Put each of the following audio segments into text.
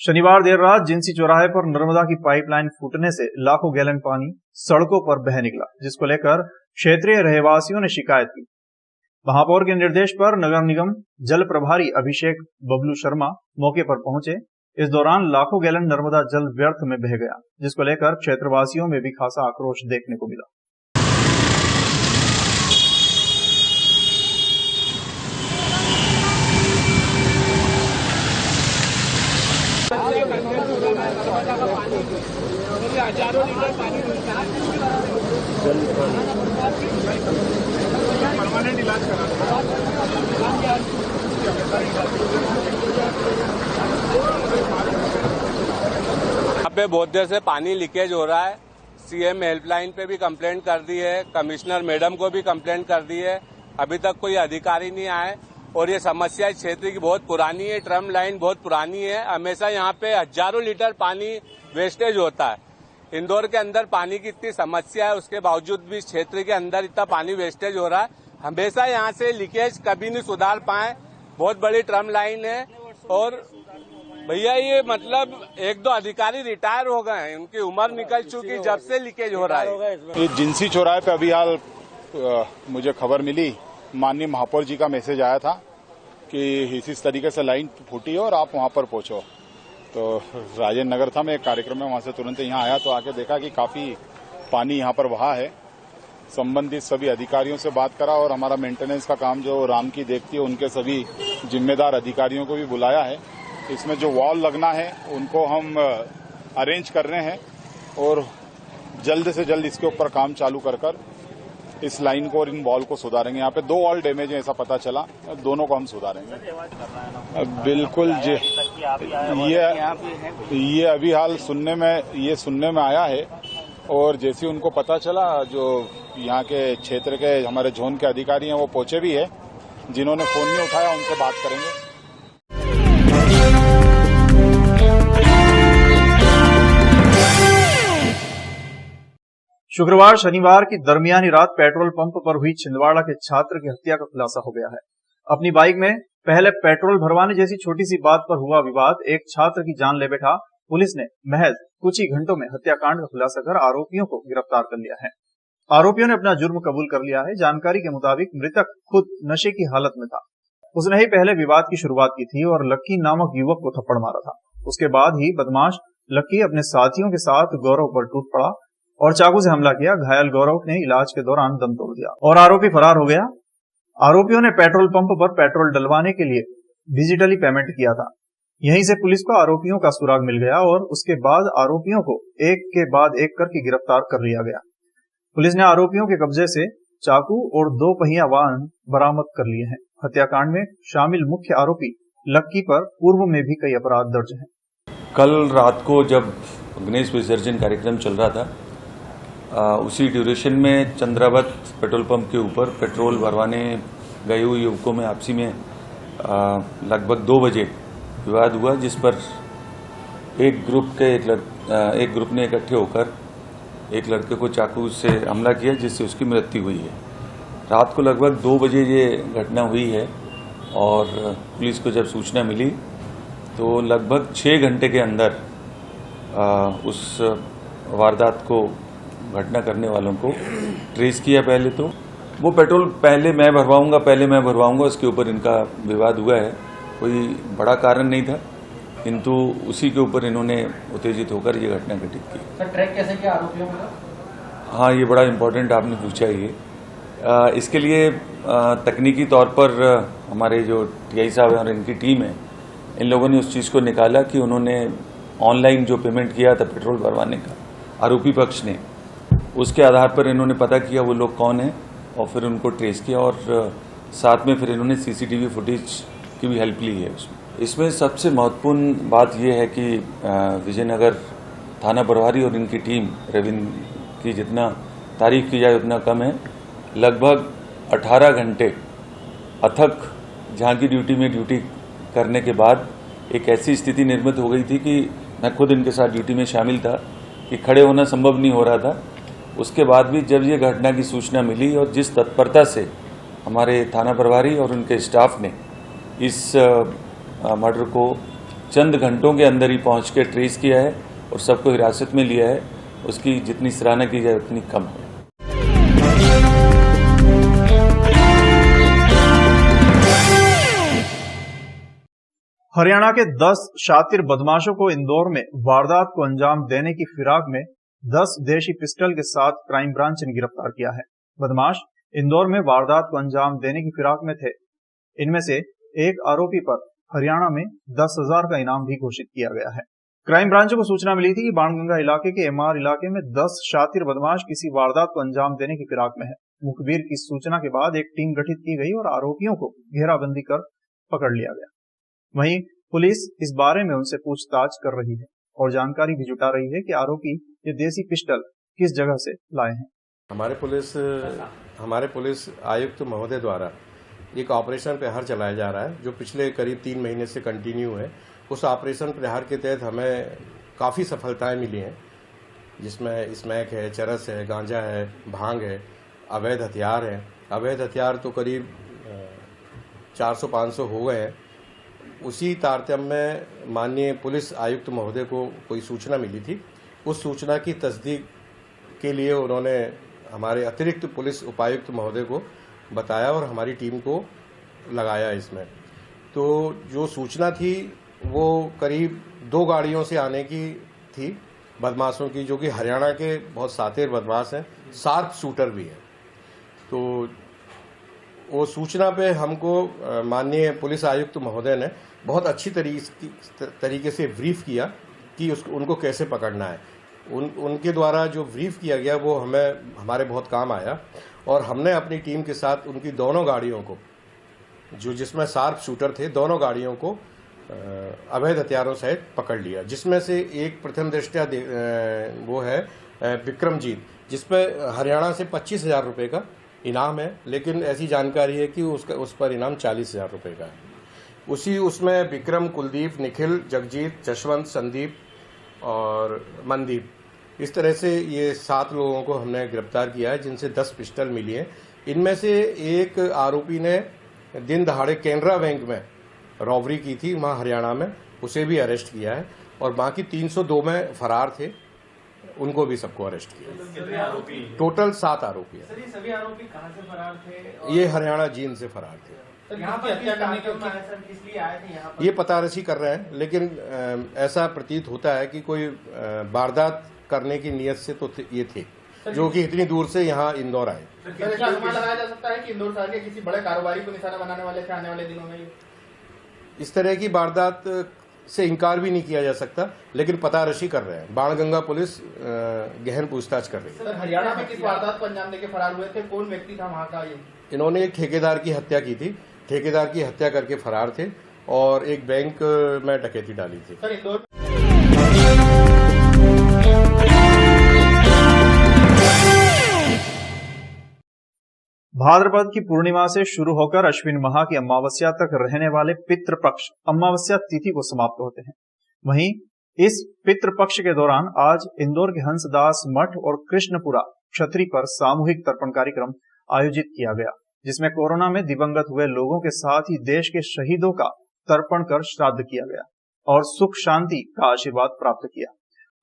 शनिवार देर रात जिंसी चौराहे पर नर्मदा की पाइपलाइन फूटने से लाखों गैलन पानी सड़कों पर बह निकला, जिसको लेकर क्षेत्रीय रहवासियों ने शिकायत की। महापौर के निर्देश पर नगर निगम जल प्रभारी अभिषेक बबलू शर्मा मौके पर पहुंचे। इस दौरान लाखों गैलन नर्मदा जल व्यर्थ में बह गया, जिसको लेकर क्षेत्रवासियों में भी खासा आक्रोश देखने को मिला। हजारों लीटर पानी परमानेंट इलाज करा यहाँ पे बहुत देर से पानी लीकेज हो रहा है। सीएम हेल्पलाइन पे भी कंप्लेंट कर दी है, कमिश्नर मैडम को भी कंप्लेंट कर दी है, अभी तक कोई अधिकारी नहीं आए। और ये समस्या इस क्षेत्र की बहुत पुरानी है, ट्रम लाइन बहुत पुरानी है। हमेशा यहाँ पे हजारों लीटर पानी वेस्टेज होता है। इंदौर के अंदर पानी की इतनी समस्या है, उसके बावजूद भी इस क्षेत्र के अंदर इतना पानी वेस्टेज हो रहा है। हमेशा यहाँ से लीकेज कभी नहीं सुधार पाए। बहुत बड़ी ट्रम लाइन है और भैया ये मतलब 1-2 अधिकारी रिटायर हो गए हैं, उनकी उम्र निकल चुकी जब से लीकेज हो रहा है। ये जिंसी चौराहे पे अभी हाल मुझे खबर मिली, माननीय महापौर जी का मैसेज आया था कि इस तरीके से लाइन फूटी है और आप वहां पर पहुंचो। तो राजेंद्र नगर था, मैं एक कार्यक्रम में वहां से तुरंत यहाँ आया तो आके देखा कि काफी पानी यहाँ पर बहा है। संबंधित सभी अधिकारियों से बात करा और हमारा मेंटेनेंस का काम जो राम की देखती है उनके सभी जिम्मेदार अधिकारियों को भी बुलाया है। इसमें जो वॉल लगना है उनको हम अरेंज कर रहे हैं और जल्द से जल्द इसके ऊपर काम चालू कर इस लाइन को और इन वॉल को सुधारेंगे। यहाँ पे 2 वॉल डैमेज है, ऐसा पता चला, दोनों को हम सुधारेंगे। बिल्कुल ये अभी हाल सुनने में आया है और जैसे उनको पता चला, जो यहाँ के क्षेत्र के हमारे जोन के अधिकारी हैं वो पहुंचे भी है। जिन्होंने फोन नहीं उठाया उनसे बात करेंगे। शुक्रवार शनिवार की दरमियानी रात पेट्रोल पंप पर हुई छिंदवाड़ा के छात्र की हत्या का खुलासा हो गया है। अपनी बाइक में पहले पेट्रोल भरवाने जैसी छोटी सी बात पर हुआ विवाद एक छात्र की जान ले बैठा। पुलिस ने महज कुछ ही घंटों में हत्याकांड का खुलासा कर आरोपियों को गिरफ्तार कर लिया है। आरोपियों ने अपना जुर्म कबूल कर लिया है। जानकारी के मुताबिक मृतक खुद नशे की हालत में था। उसने ही पहले विवाद की शुरुआत की थी और लक्की नामक युवक को थप्पड़ मारा था। उसके बाद ही बदमाश लक्की अपने साथियों के साथ गौरव पर टूट पड़ा और चाकू से हमला किया। घायल गौरव ने इलाज के दौरान दम तोड़ दिया और आरोपी फरार हो गया। आरोपियों ने पेट्रोल पंप पर पेट्रोल डलवाने के लिए डिजिटली पेमेंट किया था। यहीं से पुलिस को आरोपियों का सुराग मिल गया और उसके बाद आरोपियों को एक के बाद एक करके गिरफ्तार कर लिया गया। पुलिस ने आरोपियों के कब्जे से चाकू और 2 पहिया वाहन बरामद कर लिए हैं। हत्याकांड में शामिल मुख्य आरोपी लक्की पर पूर्व में भी कई अपराध दर्ज हैं। कल रात को जब गणेश विसर्जन कार्यक्रम चल रहा था, उसी ड्यूरेशन में चंद्रावत पेट्रोल पंप के ऊपर पेट्रोल भरवाने गए हुए युवकों में आपसी में लगभग 2 बजे विवाद हुआ, जिस पर एक ग्रुप ने इकट्ठे होकर एक लड़के को चाकू से हमला किया, जिससे उसकी मृत्यु हुई है। रात को लगभग 2 बजे ये घटना हुई है और पुलिस को जब सूचना मिली तो लगभग 6 घंटे के अंदर उस वारदात को घटना करने वालों को ट्रेस किया। पहले तो वो पेट्रोल पहले मैं भरवाऊंगा उसके ऊपर इनका विवाद हुआ है। कोई बड़ा कारण नहीं था, किंतु उसी के ऊपर इन्होंने उत्तेजित होकर ये घटना घटित की। सर, ट्रैक कैसे किया आरोपियों का? हाँ, ये बड़ा इम्पोर्टेंट आपने पूछा ये। इसके लिए तकनीकी तौर पर हमारे जो टीआई साहब हैं और इनकी टीम है, इन लोगों ने उस चीज़ को निकाला कि उन्होंने ऑनलाइन जो पेमेंट किया था पेट्रोल भरवाने का आरोपी पक्ष ने, उसके आधार पर इन्होंने पता किया वो लोग कौन है और फिर उनको ट्रेस किया और साथ में फिर इन्होंने सीसीटीवी फुटेज की भी हेल्प ली है। इसमें सबसे महत्वपूर्ण बात यह है कि विजयनगर थाना प्रभारी और इनकी टीम रविंद्र की जितना तारीफ की जाए उतना कम है। लगभग 18 घंटे अथक जहाँ की ड्यूटी में ड्यूटी करने के बाद एक ऐसी स्थिति निर्मित हो गई थी कि मैं खुद इनके साथ ड्यूटी में शामिल था कि खड़े होना संभव नहीं हो रहा था। उसके बाद भी जब ये घटना की सूचना मिली और जिस तत्परता से हमारे थाना प्रभारी और उनके स्टाफ ने इस मर्डर को चंद घंटों के अंदर ही पहुंच के ट्रेस किया है और सबको हिरासत में लिया है। उसकी जितनी सराहना की जाए उतनी कम है। हरियाणा के 10 शातिर बदमाशों को इंदौर में वारदात को अंजाम देने की फिराक में 10 देशी पिस्टल के साथ क्राइम ब्रांच ने गिरफ्तार किया है। बदमाश इंदौर में वारदात को अंजाम देने की फिराक में थे। इनमें से एक आरोपी पर हरियाणा में 10,000 का इनाम भी घोषित किया गया है। क्राइम ब्रांच को सूचना मिली थी कि बाणगंगा इलाके के एमआर इलाके में 10 शातिर बदमाश किसी वारदात को अंजाम देने की फिराक में है। मुखबिर की सूचना के बाद एक टीम गठित की गई और आरोपियों को घेराबंदी कर पकड़ लिया गया। वहीं पुलिस इस बारे में उनसे पूछताछ कर रही है और जानकारी भी जुटा रही है कि आरोपी ये देसी पिस्टल किस जगह से लाए हैं। हमारे पुलिस आयुक्त महोदय द्वारा एक ऑपरेशन प्रहार चलाया जा रहा है जो पिछले करीब 3 महीने से कंटिन्यू है। उस ऑपरेशन प्रहार के तहत हमें काफ़ी सफलताएं मिली हैं, जिसमें स्मैक है, चरस है, गांजा है, भांग है, अवैध हथियार है। अवैध हथियार तो करीब 400-500 हो गए हैं। उसी तारतम्य में माननीय पुलिस आयुक्त महोदय को कोई सूचना मिली थी। उस सूचना की तस्दीक के लिए उन्होंने हमारे अतिरिक्त पुलिस उपायुक्त महोदय को बताया और हमारी टीम को लगाया इसमें। तो जो सूचना थी वो करीब 2 गाड़ियों से आने की थी बदमाशों की, जो कि हरियाणा के बहुत सातिर बदमाश हैं, शार्प शूटर भी हैं। तो वो सूचना पे हमको माननीय पुलिस आयुक्त महोदय ने बहुत अच्छी तरीके से ब्रीफ किया कि उनको कैसे पकड़ना है। उनके द्वारा जो ब्रीफ किया गया वो हमारे बहुत काम आया और हमने अपनी टीम के साथ उनकी दोनों गाड़ियों को, जो जिसमें शार्प शूटर थे, दोनों गाड़ियों को अवैध हथियारों सहित पकड़ लिया। जिसमें से एक प्रथम दृष्टया वो है विक्रमजीत, जिसपे हरियाणा से 25,000 रुपये का इनाम है, लेकिन ऐसी जानकारी है कि उस पर इनाम 40,000 रुपये का है। उसमें विक्रम, कुलदीप, निखिल, जगजीत, जशवंत, संदीप और मनदीप, इस तरह से ये 7 लोगों को हमने गिरफ्तार किया है, जिनसे 10 पिस्टल मिली हैं। इनमें से एक आरोपी ने दिन दहाड़े कैनरा बैंक में रॉबरी की थी वहाँ हरियाणा में, उसे भी अरेस्ट किया है और बाकी 302 में फरार थे, उनको भी सबको अरेस्ट किया। टोटल 7 आरोपी हैं। सर, ये सभी आरोपी कहाँ से फरार थे? ये हरियाणा जींद से फरार थे। यहाँ पर हत्या करने के सर किस लिए आए थे यहाँ पर? ये पतारसी कर रहे हैं, लेकिन ऐसा प्रतीत होता है कि कोई वारदात करने की नियत से तो ये थे, जो कि इतनी दूर से यहाँ इंदौर आए। सर, क्या अनुमान लगाया जा सकता है कि इंदौर शहर के किसी बड़े कारोबारी को निशाना बनाने वाले थे आने वाले दिनों में? इस तरह की वारदात से इनकार भी नहीं किया जा सकता, लेकिन पतारसी कर रहे हैं। बाणगंगा पुलिस गहन पूछताछ कर रही है। सर, हरियाणा में किस वारदात को अंजाम देके फरार हुए थे? कौन व्यक्ति था वहाँ का? इन्होंने एक ठेकेदार की हत्या की थी, ठेकेदार की हत्या करके फरार थे और एक बैंक में डकैती डाली थी। सर, इंदौर भाद्रपद की पूर्णिमा से शुरू होकर अश्विन माह की अमावस्या तक रहने वाले पितृपक्ष अमावस्या तिथि को समाप्त होते हैं। वहीं इस पितृपक्ष के दौरान आज इंदौर के हंसदास मठ और कृष्णपुरा क्षत्रि पर सामूहिक तर्पण कार्यक्रम आयोजित किया गया, जिसमें कोरोना में दिवंगत हुए लोगों के साथ ही देश के शहीदों का तर्पण कर श्राद्ध किया गया और सुख शांति का आशीर्वाद प्राप्त किया।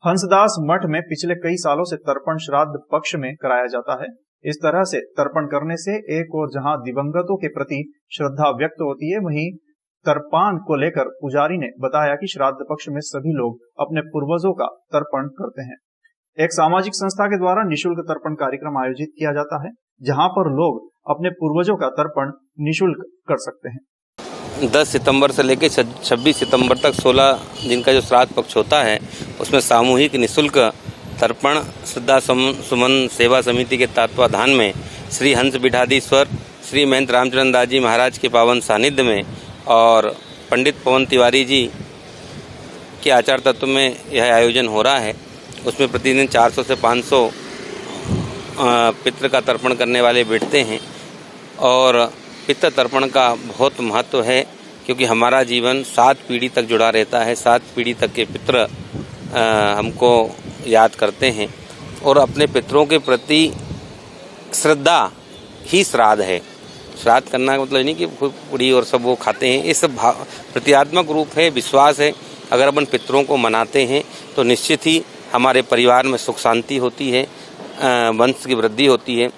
हंसदास मठ में पिछले कई सालों से तर्पण श्राद्ध पक्ष में कराया जाता है। इस तरह से तर्पण करने से एक और जहां दिवंगतों के प्रति श्रद्धा व्यक्त होती है, वहीं तर्पान को लेकर पुजारी ने बताया कि श्राद्ध पक्ष में सभी लोग अपने पूर्वजों का तर्पण करते हैं। एक सामाजिक संस्था के द्वारा निःशुल्क तर्पण कार्यक्रम आयोजित किया जाता है, जहां पर लोग अपने पूर्वजों का तर्पण निःशुल्क कर सकते हैं। 10 सितंबर से लेकर 26 सितंबर तक 16 दिन का जो श्राद्ध पक्ष होता है, उसमें सामूहिक निःशुल्क तर्पण श्रद्धा सुमन सेवा समिति के तत्वाधान में श्री हंस बिठाधीश्वर श्री महंत रामचरण दास जी महाराज के पावन सानिध्य में और पंडित पवन तिवारी जी के आचार तत्व में यह आयोजन हो रहा है। उसमें प्रतिदिन 400 से 500 पितृ का तर्पण करने वाले बैठते हैं और पितृ तर्पण का बहुत महत्व है, क्योंकि हमारा जीवन 7 पीढ़ी तक जुड़ा रहता है। 7 पीढ़ी तक के पितृ हमको याद करते हैं और अपने पितरों के प्रति श्रद्धा ही श्राद्ध है। श्राद्ध करना का मतलब नहीं कि पूरी और सब वो खाते हैं, ये सब प्रतीकात्मक रूप है, विश्वास है अगर अपन पितरों को मनाते हैं तो निश्चित ही हमारे परिवार में सुख शांति होती है, वंश की वृद्धि होती है।